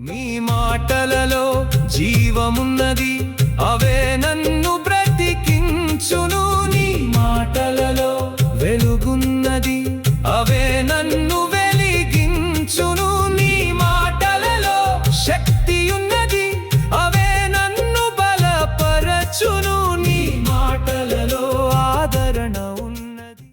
నీ మాటలలో జీవమున్నది, అవే నన్ను బ్రతికించును. నీ మాటలలో వెలుగున్నది, అవే నన్ను వెలిగించును. నీ మాటలలో శక్తియున్నది, అవే నన్ను బలపరచును. నీ మాటలలో ఆదరణ ఉన్నది.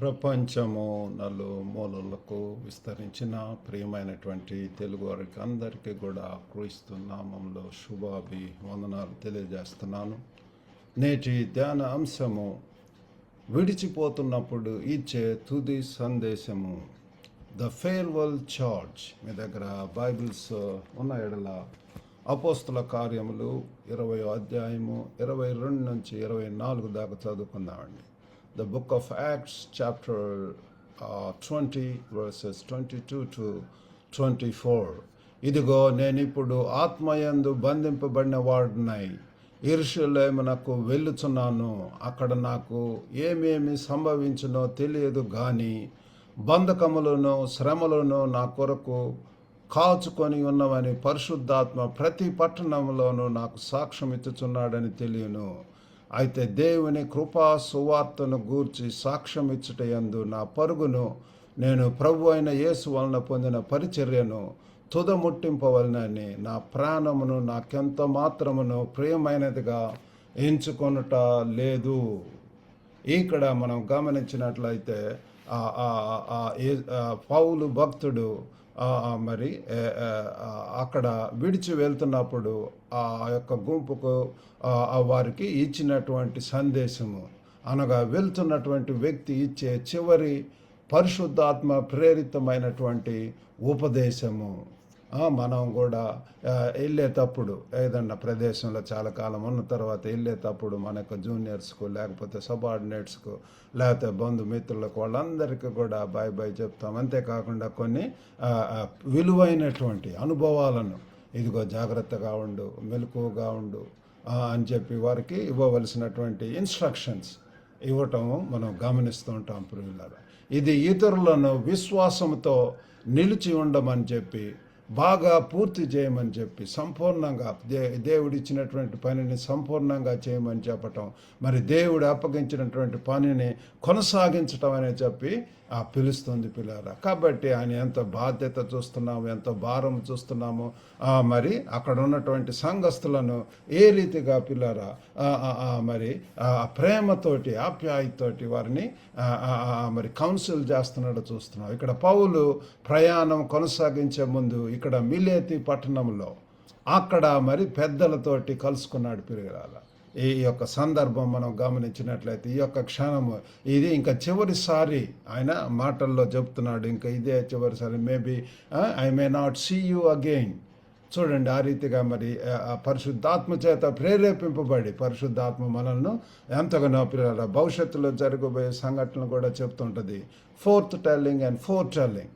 ప్రపంచము నలుమూలలకు విస్తరించిన ప్రియమైనటువంటి తెలుగు వారికి అందరికీ కూడా క్రీస్తు నామంలో శుభాభివందనాలు తెలియజేస్తున్నాను. నేటి ధ్యాన అంశము విడిచిపోతున్నప్పుడు ఇచ్చే తుది సందేశము, ద ఫేర్వెల్ చార్జ్. మీ దగ్గర బైబిల్స్ ఉన్న ఎడల అపోస్తుల కార్యములు 20వ అధ్యాయము 22 నుంచి 24 దాకా చదువుకుందామండి. The book of Acts chapter 20 verses 22 to 24. ఇదిగో నేనిప్పుడు ఆత్మయందు బంధింపబడిన వాడునై యెరూషలేమునకు వెళ్ళుచున్నాను. అక్కడ నాకు ఏమేమి సంభవించునో తెలియదు గాని బంధకములను శ్రమలను నా కొరకు కాచుకొని ఉన్నవని పరిశుద్ధాత్మ ప్రతి పట్టణంలోనూ నాకు సాక్ష్యం ఇచ్చుచున్నాడని తెలియను. అయితే దేవుని కృపా సువార్తను గూర్చి సాక్ష్యం ఇచ్చుటయందు నా పరుగును నేను ప్రభు అయిన యేసు వలన పొందిన పరిచర్యను తుదముట్టింపవలనని నా ప్రాణమును నాకెంత మాత్రమును ప్రియమైనదిగా ఎంచుకొనుట లేదు. ఇక్కడ మనం గమనించినట్లయితే పౌలు భక్తుడు మరి అక్కడ విడిచి వెళ్తున్నప్పుడు ఆ యొక్క గుంపుకు వారికి ఇచ్చినటువంటి సందేశము, అనగా వెళ్తున్నటువంటి వ్యక్తి ఇచ్చే చివరి పరిశుద్ధాత్మ ప్రేరితమైనటువంటి ఉపదేశము. మనం కూడా వెళ్ళేటప్పుడు ఏదన్నా ప్రదేశంలో చాలా కాలం ఉన్న తర్వాత వెళ్ళేటప్పుడు మన యొక్క జూనియర్స్కు లేకపోతే సబార్డినేట్స్కు లేకపోతే బంధుమిత్రులకు వాళ్ళందరికీ కూడా బాయ్ బాయ్ చెప్తాం. అంతేకాకుండా కొన్ని విలువైనటువంటి అనుభవాలను, ఇదిగో జాగ్రత్తగా ఉండు, మెలకువగా ఉండు అని చెప్పి వారికి ఇవ్వవలసినటువంటి ఇన్స్ట్రక్షన్స్ ఇవ్వటం మనం గమనిస్తూ ఉంటాం ప్రియులారా. ఇది ఇతరులను విశ్వాసంతో నిలిచి ఉండమని చెప్పి, బాగా పూర్తి చేయమని చెప్పి, సంపూర్ణంగా దేవుడిచ్చినటువంటి పనిని సంపూర్ణంగా చేయమని చెప్పటం, మరి దేవుడు అప్పగించినటువంటి పనిని కొనసాగించటం అని చెప్పి పిలుస్తుంది పిల్లారా. కాబట్టి ఆయన ఎంత బాధ్యత చూస్తున్నాము, ఎంత భారం చూస్తున్నాము, మరి అక్కడ ఉన్నటువంటి సంఘస్థులను ఏ రీతిగా పిల్లారా మరి ప్రేమతోటి ఆప్యాయతోటి వారిని మరి కౌన్సిల్ చేస్తున్నాడో చూస్తున్నాం. ఇక్కడ పౌలు ప్రయాణం కొనసాగించే ముందు ఇక్కడ మిలేతి పట్టణంలో అక్కడ మరి పెద్దలతోటి కలుసుకున్నాడు పిల్లల. ఈ యొక్క సందర్భం మనం గమనించినట్లయితే ఈ యొక్క క్షణము ఇది ఇంకా చివరిసారి ఆయన మాటల్లో చెప్తున్నాడు, ఇంకా ఇదే చివరిసారి, maybe I may not see you again. చూడండి, ఆ రీతిగా మరి పరిశుద్ధాత్మ చేత ప్రేరేపింపబడి పరిశుద్ధాత్మ మనల్ని ఎంతగానో పిల్లల భవిష్యత్తులో జరగబోయే సంఘటనలు కూడా చెప్తుంటుంది. Forthtelling and foretelling.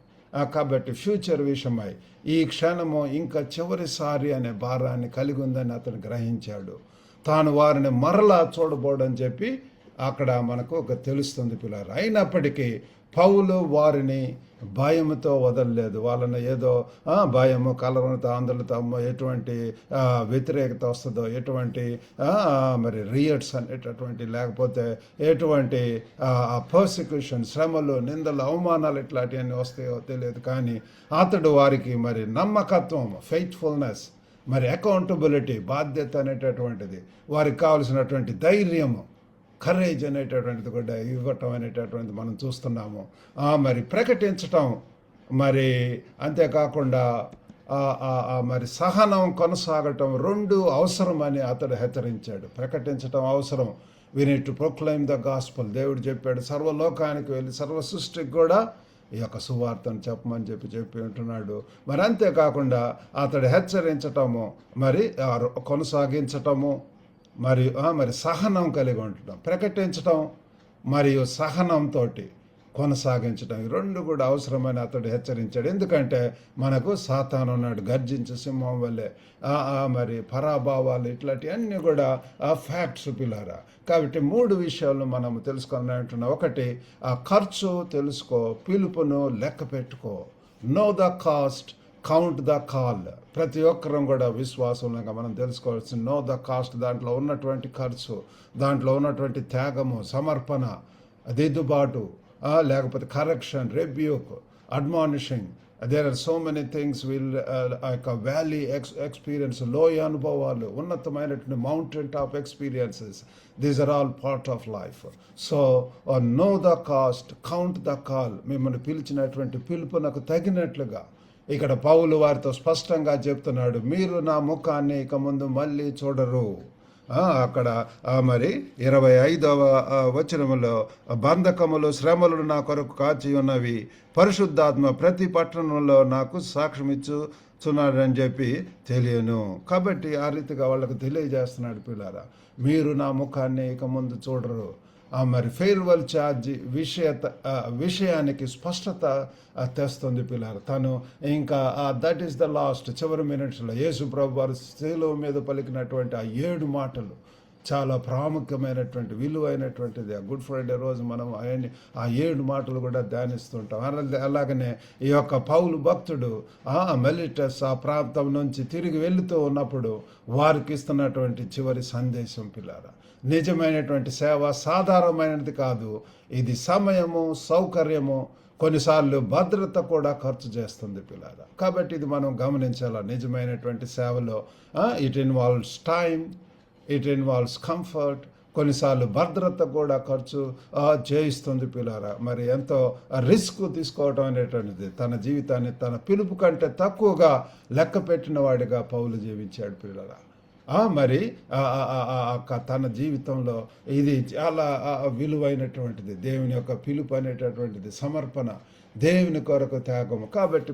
కాబట్టి ఫ్యూచర్ విషయమై ఈ క్షణము ఇంకా చివరిసారి అనే భారాన్ని కలిగి ఉందని అతను గ్రహించాడు. తాను వారిని మరలా చూడబోడని చెప్పి అక్కడ మనకు ఒక తెలుస్తుంది పిల్లలు. అయినప్పటికీ పౌలు వారిని భయంతో వదలలేదు. వాళ్ళని ఏదో భయము, కలవరతో, ఆందోళనతో ఎటువంటి వ్యతిరేకత వస్తుందో, ఎటువంటి మరి రియట్స్ అనేటటువంటి, లేకపోతే ఎటువంటి పర్సిక్యూషన్, శ్రమలు, నిందలు, అవమానాలు ఇట్లాంటివన్నీ వస్తాయో తెలియదు. కానీ అతడు వారికి మరి నమ్మకత్వం, ఫెయిత్ఫుల్నెస్, మరి అకౌంటబిలిటీ, బాధ్యత అనేటటువంటిది, వారికి కావలసినటువంటి ధైర్యము, కరేజ్ అనేటటువంటిది కూడా ఇవ్వటం అనేటటువంటిది మనం చూస్తున్నాము. మరి ప్రకటించటం, మరి అంతేకాకుండా మరి సహనం కొనసాగటం రెండు అవసరమని అతడు హెచ్చరించాడు. ప్రకటించటం అవసరం. We need to proclaim the gospel. దేవుడు చెప్పాడు, సర్వలోకానికి వెళ్ళి సర్వ సృష్టికి కూడా ఈ యొక్క సువార్తను చెప్పమని చెప్పి ఉంటున్నాడు. మరి అంతేకాకుండా అతడు హెచ్చరించటము, మరి కొనసాగించటము, మరి సహనం కలిగి ఉండటం, ప్రకటించటం మరియు సహనంతో కొనసాగించడం, ఈ రెండు కూడా అవసరమని అతడు హెచ్చరించాడు. ఎందుకంటే మనకు సాతాను ఉన్నాడు, గర్జించే సింహం వల్లే, మరి పరాభావాలు ఇట్లాంటివన్నీ కూడా ఫ్యాక్ట్స్ పిల్లారా. కాబట్టి మూడు విషయాలు మనం తెలుసుకొని ఉంటున్నాం. ఒకటి, ఆ ఖర్చు తెలుసుకో, పిలుపును లెక్క పెట్టుకో. No the cost, count the call. ప్రతి ఒక్కరం కూడా విశ్వాసంగా మనం తెలుసుకోవాల్సింది నో ద కాస్ట్, దాంట్లో ఉన్నటువంటి ఖర్చు, దాంట్లో ఉన్నటువంటి త్యాగము, సమర్పణ, దిద్దుబాటు, లేకపోతే correction, rebuke, admonishing. There are so many things ఆ యొక్క వ్యాలీ ఎక్స్పీరియన్స్, లోయ అనుభవాలు, ఉన్నతమైనటువంటి mountain top experiences, these are all part of life. So know the cost, count the call. మిమ్మల్ని పిలిచినటువంటి పిలుపునకు తగినట్లుగా ఇక్కడ పౌలు వారితో స్పష్టంగా చెప్తున్నాడు, మీరు నా ముఖాన్ని ఇక ముందు మళ్ళీ చూడరు. అక్కడ మరి 25వ వచనములో, బంధకములు శ్రమలు నా కొరకు కాచి ఉన్నవి, పరిశుద్ధాత్మ ప్రతి పట్టణంలో నాకు సాక్ష్యం ఇచ్చుచున్నాడని చెప్పి తెలియను. కాబట్టి ఆ రీతిగా వాళ్ళకు తెలియజేస్తున్నాడు, పిల్లారా మీరు నా ముఖాన్ని ఇక ముందు చూడరు. మరి ఫేర్వెల్ ఛార్జ్ విషయానికి స్పష్టత తెస్తుంది పిల్లలు. తను ఇంకా దట్ ఈస్ ద లాస్ట్, చివరి మినిట్స్లో యేసు ప్రభు వారు శిలువ మీద పలికినటువంటి ఆ 7 మాటలు చాలా ప్రాముఖ్యమైనటువంటి, విలువైనటువంటిది. గుడ్ ఫ్రైడే రోజు మనం ఆ 7 మాటలు కూడా ధ్యానిస్తుంటాం. అలాగనే ఈ యొక్క పౌలు భక్తుడు మెలిటస్ ఆ ప్రాంతం నుంచి తిరిగి వెళుతూ ఉన్నప్పుడు వారికి ఇస్తున్నటువంటి చివరి సందేశం పిల్లారా, నిజమైనటువంటి సేవ సాధారణమైనది కాదు. ఇది సమయము, సౌకర్యము, కొన్నిసార్లు భద్రత కూడా ఖర్చు చేస్తుంది పిల్లారా. కాబట్టి ఇది మనం గమనించాలా. నిజమైనటువంటి సేవలో it involves time, it involves comfort, కొన్నిసార్లు భద్రత కూడా ఖర్చు చేయిస్తుంది పిల్లారా. మరి ఎంతో రిస్క్ తీసుకోవడం అనేటువంటిది, తన జీవితాన్ని తన పిలుపు కంటే తక్కువగా లెక్క పెట్టిన వాడిగా పౌలు జీవించాడు పిల్లారా. మరి తన జీవితంలో ఇది చాలా విలువైనటువంటిది. దేవుని యొక్క పిలుపు అనేటటువంటిది సమర్పణ, దేవుని కొరకు త్యాగము. కాబట్టి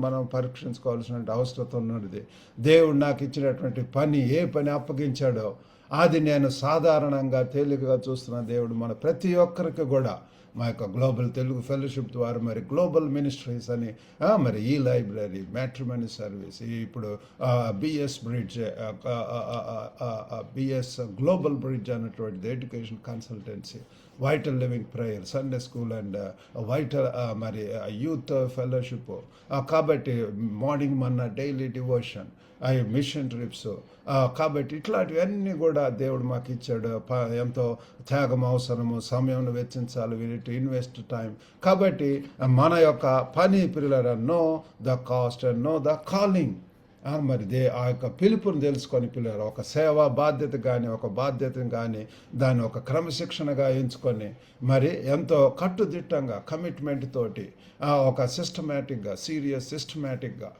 మనం పరీక్షించుకోవాల్సిన అవసరం ఉన్నది. దేవుడు నాకు ఇచ్చినటువంటి పని, ఏ పని అప్పగించాడో అది నేను సాధారణంగా తేలికగా చూస్తున్న దేవుడు మన ప్రతి ఒక్కరికి కూడా మా యొక్క గ్లోబల్ తెలుగు ఫెలోషిప్ ద్వారా మరి గ్లోబల్ మినిస్ట్రీస్ అని మరి ఈ లైబ్రరీ, మ్యాట్రిమనీ సర్వీస్, ఇప్పుడు BS bridge, BS global bridge అన్నటువంటిది education consultancy, vital living prayer, Sunday school and vital మరి యూత్ ఫెలోషిప్. కాబట్టి morning manna daily devotion, mission trips. కాబట్టి ఇట్లాంటివన్నీ కూడా దేవుడు మాకు ఇచ్చాడు. ఎంతో త్యాగం అవసరము, సమయం వెచ్చించాలి, we need to invest time. కాబట్టి మన యొక్క పని పిల్లల know the cost and know the calling. మరి ఆ యొక్క పిలుపుని తెలుసుకొని పిల్లలు ఒక సేవా బాధ్యత కానీ, ఒక బాధ్యతను కానీ దాన్ని ఒక క్రమశిక్షణగా ఎంచుకొని మరి ఎంతో కట్టుదిట్టంగా కమిట్మెంట్ తోటి ఒక సిస్టమేటిక్గా, సిస్టమేటిక్గా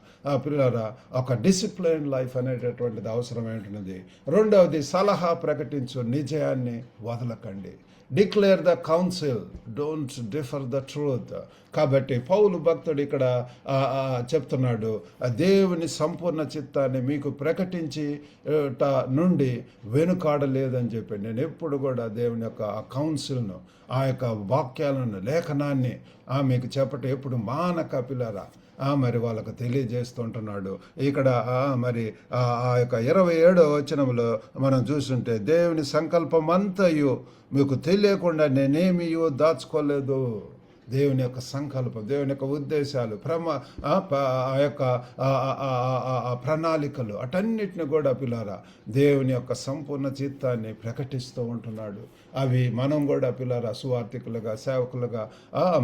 పిల్లరా ఒక డిసిప్లైన్ లైఫ్ అనేటటువంటిది అవసరమైనది. రెండవది, సలహా ప్రకటించు, నిజయాన్ని వదలకండి. Declare the counsel, don't defer the truth. కాబట్టి పౌలు భక్తుడు ఇక్కడ చెప్తున్నాడు, దేవుని సంపూర్ణ చిత్తాన్ని మీకు ప్రకటించి నుండి వెనుకాడలేదని చెప్పి. నేను ఎప్పుడు కూడా దేవుని యొక్క ఆ కౌన్సిల్ను, ఆ యొక్క వాక్యాలను, లేఖనాన్ని మీకు చెప్పటం ఎప్పుడు మానక పిల్లరా మరి వాళ్ళకు తెలియజేస్తుంటున్నాడు. ఇక్కడ మరి ఆ యొక్క 27వ వచనంలో మనం చూస్తుంటే, దేవుని సంకల్పం అంతయు మీకు తెలియకుండా నేనేమియో దాచుకోలేదు. దేవుని యొక్క సంకల్పం, దేవుని యొక్క ఉద్దేశాలు, ఆ యొక్క ప్రణాళికలు, అటన్నిటిని కూడా పిల్లారా దేవుని యొక్క సంపూర్ణ చిత్తాన్ని ప్రకటిస్తూ ఉంటున్నాడు. అవి మనం కూడా పిల్లారా సువార్థికులుగా, సేవకులుగా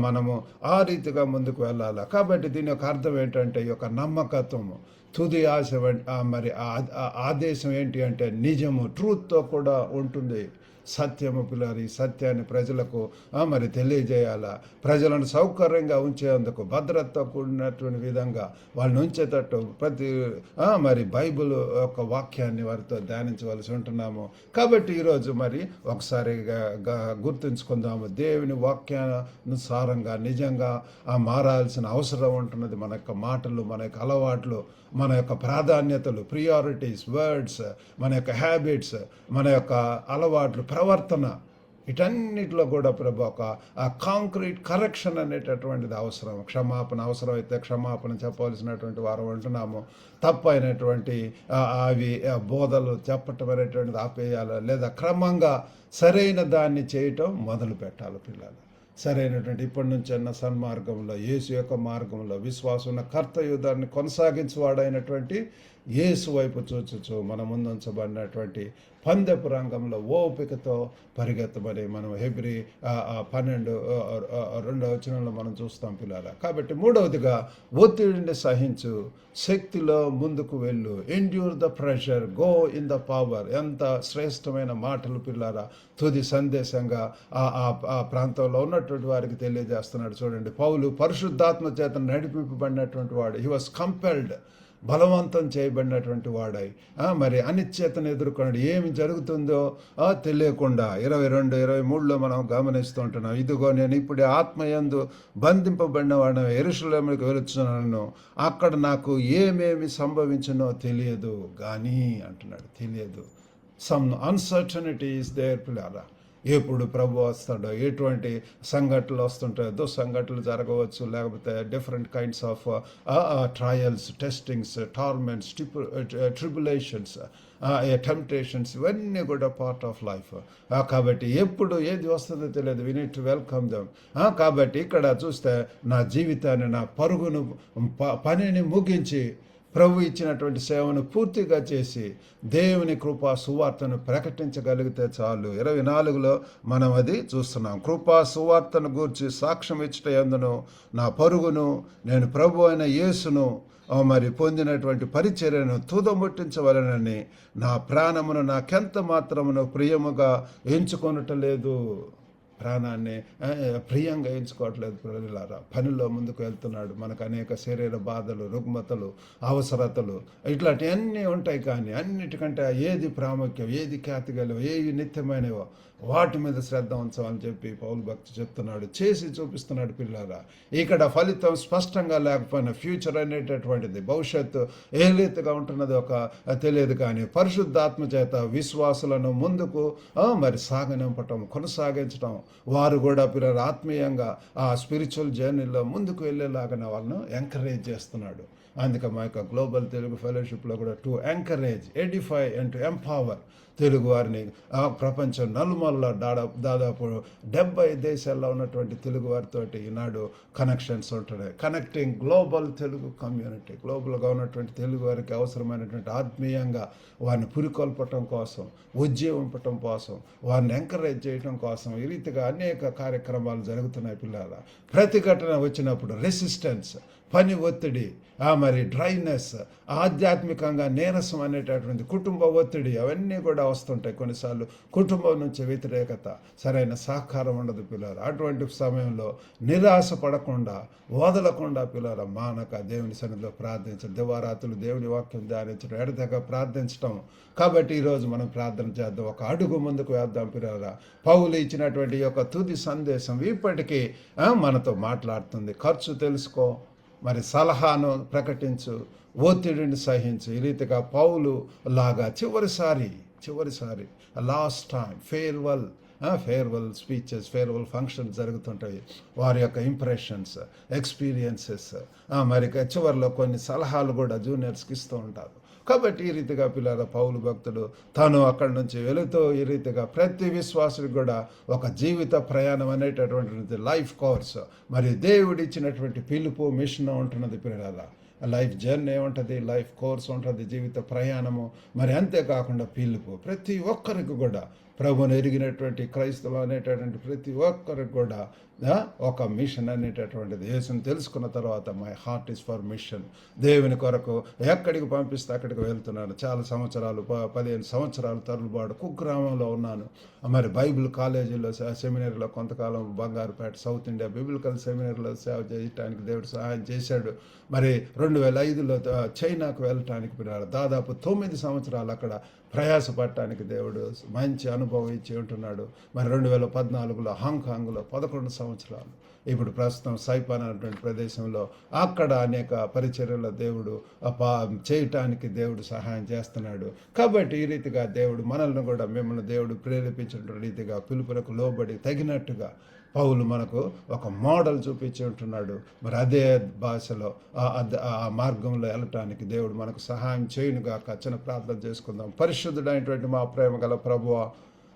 మనము ఆ రీతిగా ముందుకు వెళ్ళాలి. కాబట్టి దీని యొక్క అర్థం ఏంటంటే, ఈ యొక్క నమ్మకత్వము, తుది ఆశ, మరి ఆదేశం ఏంటి అంటే నిజము, ట్రూత్తో కూడా ఉంటుంది. సత్యము పిల్లలు, ఈ సత్యాన్ని ప్రజలకు మరి తెలియజేయాలా. ప్రజలను సౌకర్యంగా ఉంచేందుకు, భద్రతతో కూడినటువంటి విధంగా వాళ్ళని ఉంచేటట్టు మరి బైబిల్ యొక్క వాక్యాన్ని వారితో ధ్యానించవలసి ఉంటున్నాము. కాబట్టి ఈరోజు మరి ఒకసారి గుర్తుంచుకుందాము, దేవుని వాక్యానుసారంగా నిజంగా మారాల్సిన అవసరం ఉంటున్నది. మన యొక్క మాటలు, మన యొక్క అలవాట్లు, మన యొక్క ప్రాధాన్యతలు, ప్రియారిటీస్, వర్డ్స్, మన యొక్క హ్యాబిట్స్, మన యొక్క అలవాట్లు, ప్రవర్తన, వీటన్నిటిలో కూడా ప్రభు ఒక కాంక్రీట్ కరెక్షన్ అనేటటువంటిది అవసరం. క్షమాపణ అవసరమైతే క్షమాపణ చెప్పవలసినటువంటి వారు ఉంటున్నాము. తప్పైనటువంటి అవి బోధలు చెప్పటం అనేటువంటిది ఆపేయాలి, లేదా క్రమంగా సరైన దాన్ని చేయటం మొదలు పెట్టాలి పిల్లలు. సరైనటువంటి ఇప్పటి నుంచి అన్న సన్మార్గంలో, యేసు యొక్క మార్గంలో విశ్వాసం ఉన్న కర్తయు దాన్ని కొనసాగించువాడైనటువంటి యేసు వైపు చూచుచు మన ముందుంచబడినటువంటి పందెపు రంగంలో ఓపికతో పరిగెత్తమని మనం హెబ్రీ 12 వచనంలో మనం చూస్తాం పిల్లల. కాబట్టి మూడవదిగా ఒత్తిడిని సహించు, శక్తిలో ముందుకు వెళ్ళు, endure the pressure, go in the power. ఎంత శ్రేష్టమైన మాటలు పిల్లారా తుది సందేశంగా ఆ ప్రాంతంలో ఉన్నటువంటి వారికి తెలియజేస్తున్నాడు. చూడండి, పౌలు పరిశుద్ధాత్మ చేత నడిపింపబడినటువంటి వాడు. హీ వాస్ కంపెల్డ్, బలవంతం చేయబడినటువంటి వాడై మరి అనిశ్చయతను ఎదుర్కొన్నాడు. ఏమి జరుగుతుందో తెలియకుండా 22-23లో మనం గమనిస్తూ ఉంటున్నాం. ఇదిగో నేను ఇప్పుడే ఆత్మయందు బంధింపబడిన వాడిని యెరూషలేముకు వెళుచున్నాను, అక్కడ నాకు ఏమేమి సంభవించునో తెలియదు కానీ అంటున్నాడు. తెలియదు. సమ్ అన్సర్టనిటీ ఈస్ దేర్ పిల్లారా. ఎప్పుడు ప్రభు వస్తాడో, ఎటువంటి సంఘటనలు వస్తుంటాయో, దుస్సంఘటనలు జరగవచ్చు, లేకపోతే different kinds of trials, testings, torments, tribulations, temptations, ఇవన్నీ కూడా పార్ట్ ఆఫ్ లైఫ్. కాబట్టి ఎప్పుడు ఏది వస్తుందో తెలియదు. We need to welcome them. కాబట్టి ఇక్కడ చూస్తే నా జీవితాన్ని, నా పరుగును, పనిని ముగించి ప్రభు ఇచ్చినటువంటి సేవను పూర్తిగా చేసి దేవుని కృపా సువార్తను ప్రకటించగలిగితే చాలు. 24లో మనం అది చూస్తున్నాం. కృపా సువార్తను గూర్చి సాక్ష్యం ఇచ్చట యందును నా పరుగును, నేను ప్రభు అయిన యేసును మరి పొందినటువంటి పరిచర్యను తుదముట్టించవలనని నా ప్రాణమును నాకెంత మాత్రమును ప్రియముగా ఎంచుకొనటలేదు. ప్రాణాన్ని ప్రియంగా ఎంచుకోవట్లేదు పిల్లలారా. పనిలో ముందుకు వెళ్తున్నాడు. మనకు అనేక శరీర బాధలు, రుగ్మతలు, అవసరతలు ఇట్లాంటివన్నీ ఉంటాయి. కానీ అన్నిటికంటే ఏది ప్రాముఖ్యం, ఏది ఖ్యాతిగలవో, ఏవి నిత్యమైనవో వాటి మీద శ్రద్ధ ఉంచాలని చెప్పి పౌలు భక్తి చెప్తున్నాడు, చేసి చూపిస్తున్నాడు పిల్లలారా. ఇక్కడ ఫలితం స్పష్టంగా లేకపోయినా ఫ్యూచర్ అనేటటువంటిది, భవిష్యత్తు ఏ రీతిగా ఉంటున్నది ఒక తెలియదు. కానీ పరిశుద్ధాత్మ చేత విశ్వాసులను ముందుకు మరి సాగనింపటం, కొనసాగించడం, వారు కూడా పిల్లలు ఆత్మీయంగా ఆ స్పిరిచువల్ జర్నీలో ముందుకు వెళ్ళేలాగా వాళ్ళను ఎంకరేజ్ చేస్తున్నాడు. అందుకే మా యొక్క గ్లోబల్ తెలుగు ఫెలోషిప్లో కూడా to encourage, Edify and to empower Telugu వారిని ప్రపంచం నలుమూలలో దాదాపు 70 దేశాల్లో ఉన్నటువంటి తెలుగు వారితో ఈనాడు కనెక్షన్స్ ఉంటున్నాయి. కనెక్టింగ్ గ్లోబల్ తెలుగు కమ్యూనిటీ, గ్లోబల్గా ఉన్నటువంటి తెలుగు వారికి అవసరమైనటువంటి ఆత్మీయంగా వారిని పురికొల్పటం కోసం, ఉజ్జీవింపటం కోసం, వారిని ఎంకరేజ్ చేయటం కోసం ఈ రీతిగా అనేక కార్యక్రమాలు జరుగుతున్నాయి పిల్లల. ప్రతిఘటన వచ్చినప్పుడు రెసిస్టెన్స్, పని ఒత్తిడి, మరి డ్రైనెస్, ఆధ్యాత్మికంగా నీరసం అనేటటువంటి కుటుంబ ఒత్తిడి, అవన్నీ కూడా వస్తుంటాయి. కొన్నిసార్లు కుటుంబం నుంచి వ్యతిరేకత, సరైన సహకారం ఉండదు పిల్లలు. అటువంటి సమయంలో నిరాశ పడకుండా, వదలకుండా పిల్లల మానక దేవుని సన్నిధిలో ప్రార్థించడం, దివారాత్రులు దేవుని వాక్యం ధ్యానించడం, ఎడతెగ ప్రార్థించడం. కాబట్టి ఈరోజు మనం ప్రార్థన చేద్దాం, ఒక అడుగు ముందుకు వేద్దాం పిల్లల. పౌలు ఇచ్చినటువంటి యొక్క తుది సందేశం ఇప్పటికీ మనతో మాట్లాడుతుంది. ఖర్చు తెలుసుకో, మరి సలహాను ప్రకటించు, ఒత్తిడిని సహించు. ఈ రీతిగా పౌలు లాగా చివరిసారి last time farewell speeches, farewell functions జరుగుతుంటాయి. వారి యొక్క ఇంప్రెషన్స్, ఎక్స్పీరియన్సెస్, మరి చివరిలో కొన్ని సలహాలు కూడా జూనియర్స్కి ఇస్తూ ఉంటారు. కాబట్టి ఈ రీతిగా పిల్లల పౌలు భక్తుడు తాను అక్కడి నుంచి వెళుతూ ఈ రీతిగా ప్రతి విశ్వాసుడికి కూడా ఒక జీవిత ప్రయాణం అనేటటువంటి లైఫ్ కోర్స్, మరి దేవుడి ఇచ్చినటువంటి పిలుపు, మిషన్ ఉంటున్నది పిల్లల. లైఫ్ జర్నీ ఉంటుంది, లైఫ్ కోర్స్ ఉంటుంది, జీవిత ప్రయాణము. మరి అంతేకాకుండా పిలుపు ప్రతి ఒక్కరికి కూడా, ప్రభుని ఎరిగినటువంటి క్రైస్తవులు అనేటటువంటి ప్రతి ఒక్కరికి కూడా ఒక మిషన్ అనేటటువంటిది. యేసుని తెలుసుకున్న తర్వాత my heart is for machine. దేవుని కొరకు ఎక్కడికి పంపిస్తే అక్కడికి వెళ్తున్నాను. చాలా సంవత్సరాలు, 15 సంవత్సరాలు తరుబాటు కుగ్రామంలో ఉన్నాను. మరి బైబిల్ కాలేజీలో, సెమినరీలో కొంతకాలం, బంగారుపేట సౌత్ ఇండియా బిబిలికల్ సెమినరీలో సేవ చేయడానికి దేవుడు సహాయం చేశాడు. మరి 2005లో చైనాకు వెళ్ళటానికి దాదాపు 9 సంవత్సరాలు అక్కడ ప్రయాసపడటానికి దేవుడు మంచి అనుభవం ఇచ్చి ఉంటున్నాడు. మరి 2014లో హాంకాంగ్లో 11 సంవత్సరాలు. ఇప్పుడు ప్రస్తుతం సైపాన్ అనేటువంటి ప్రదేశంలో అక్కడ అనేక పరిచర్యల దేవుడు చేయటానికి దేవుడు సహాయం చేస్తున్నాడు. కాబట్టి ఈ రీతిగా దేవుడు మనల్ని కూడా, మిమ్మల్ని దేవుడు ప్రేరేపించిన రీతిగా పిలుపులకు లోబడి తగినట్టుగా పౌలు మనకు ఒక మోడల్ చూపించి ఉంటున్నాడు. మరి అదే భాషలో ఆ మార్గంలో వెళ్ళటానికి దేవుడు మనకు సహాయం చేయునుగాక. చిన్న ప్రార్థన చేసుకుందాం. పరిశుద్ధుడైనటువంటి మా ప్రేమ గల ప్రభువా,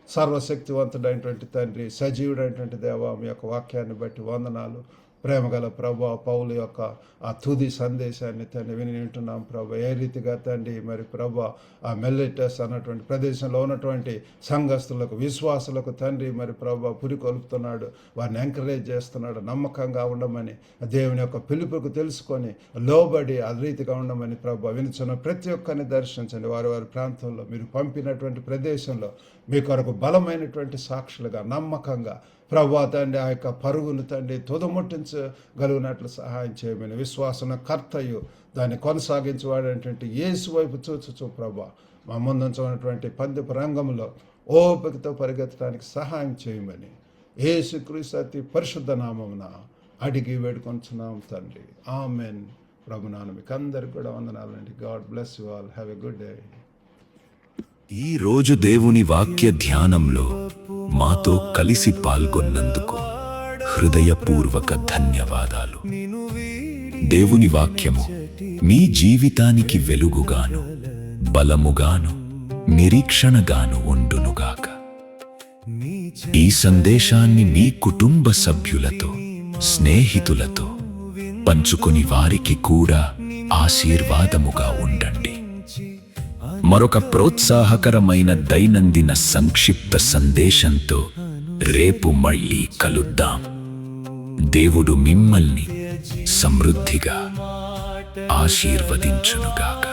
సర్వశక్తివంతుడైనటువంటి తండ్రి, సజీవుడైనటువంటి దేవ, మీ యొక్క వాక్యాన్ని బట్టి వందనాలు. ప్రేమగల ప్రభా, పౌలు యొక్క ఆ తుది సందేశాన్ని తండ్రి వింటున్నాం ప్రభా. ఏ రీతిగా తండ్రి మరి ప్రభా ఆ మెల్లెటస్ అన్నటువంటి ప్రదేశంలో ఉన్నటువంటి సంఘస్థులకు, విశ్వాసులకు తండ్రి మరి ప్రభా పురికొల్పుతున్నాడు, వారిని ఎంకరేజ్ చేస్తున్నాడు. నమ్మకంగా ఉండమని, దేవుని యొక్క పిలుపుకు తెలుసుకొని లోబడి ఆ రీతిగా ఉండమని ప్రభా వినుచున్న ప్రతి ఒక్కరిని దర్శించండి. వారి వారి ప్రాంతంలో మీరు పంపినటువంటి ప్రదేశంలో మీ కొరకు బలమైనటువంటి సాక్షులుగా నమ్మకంగా ప్రభా తండ్రి ఆ యొక్క పరుగును తండ్రి తుదముట్టించగలిగినట్లు సహాయం చేయమని, విశ్వాసన కర్తయు దాన్ని కొనసాగించేవాడైనటువంటి యేసు వైపు చూచు ప్రభా మా ముందుంచబడినటువంటి పందెపు రంగంలో ఓపికతో పరిగెత్తడానికి సహాయం చేయమని యేసుక్రీస్తు అతి పరిశుద్ధ నామమున అడిగి వేడుకొంచున్నాం తండ్రి. ఆమెన్. ప్రభునాన మీకు అందరికి కూడా వందనాలండి. God bless you all. Have a good day. ఈ రోజు దేవుని వాక్య ధ్యానంలో మాతో కలిసి పాల్గొన్నందుకు హృదయపూర్వక ధన్యవాదాలు. దేవుని వాక్యము మీ జీవితానికి వెలుగుగాను, బలముగాను, నిరీక్షణగాను ఉండునుగాక. ఈ సందేశాన్ని మీ కుటుంబ సభ్యులతో, స్నేహితులతో పంచుకొని వారికి కూడా ఆశీర్వాదముగా ఉండండి. మరొక ప్రోత్సాహకరమైన దైనందిన సంక్షిప్త సందేశంతో రేపు మళ్ళీ కలుద్దాం. దేవుడు మిమ్మల్ని సమృద్ధిగా ఆశీర్వదించునుగాక.